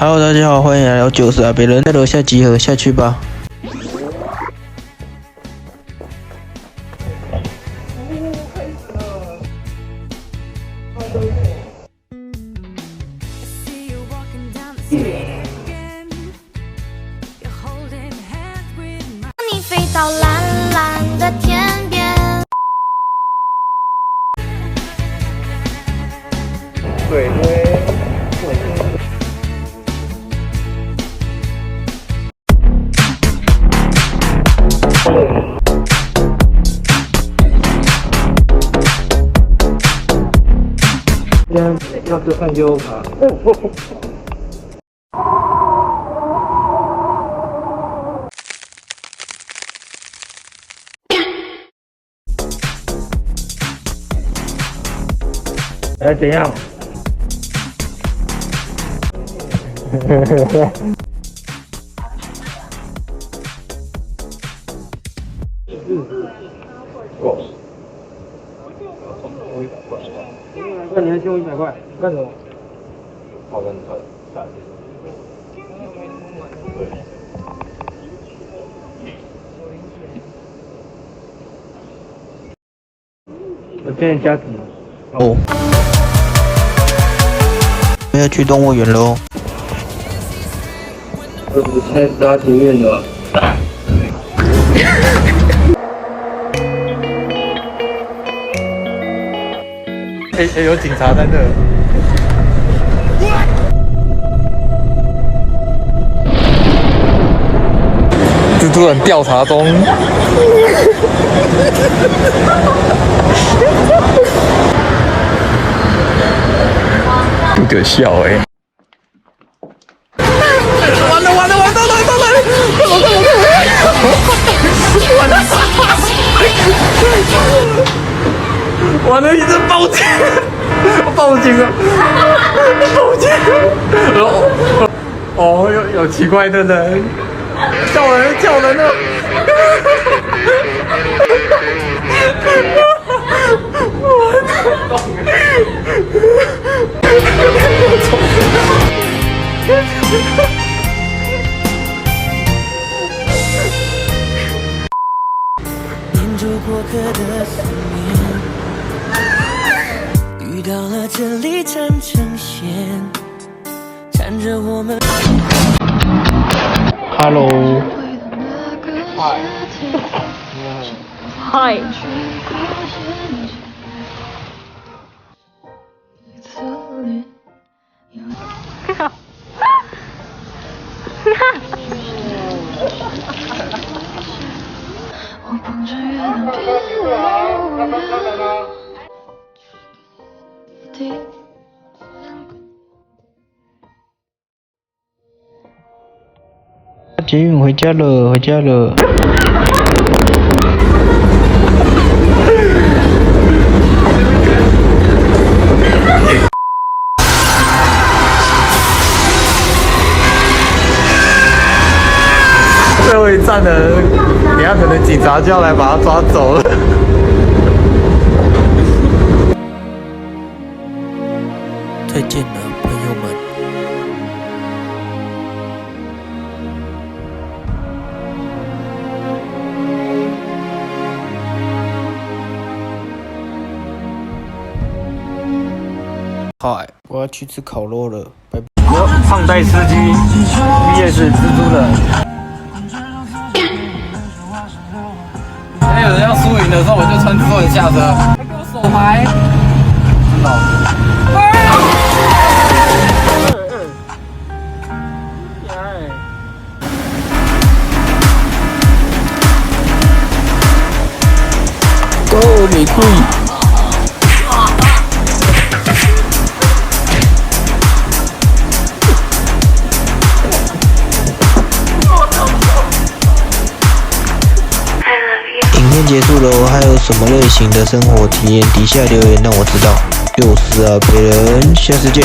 Hello， 大家好，欢迎来到90啊，别人在楼下集合，下去吧。你飞到蓝蓝的天边。水龟。今天要吃饭就卡。哎，怎样？够。那你还欠我100块，干什么？我跟你说，下去。我现在加几？哦。我要去动物园喽。我现在搭捷运了。有警察在这。蜘蛛人调查中。有点笑欸。完了！完了！一直报警！报警了！报警！哦，有奇怪的人，叫人了！念住过客的思念，遇到了这里缠成线，缠着我们。Hello。嗨。嗨。捷运回家了。最后一站了，等下可能警察就要来把他抓走了。再见了，朋友们。嗨，我要去吃烤肉了，拜拜。胖带司机 VS 蜘蛛人。有人要输赢的时候，我就穿蜘蛛人下车。还给我手牌。真的。Go 玫瑰。影片结束了，还有什么类型的生活体验？底下留言让我知道。就是啊，别人，下次见。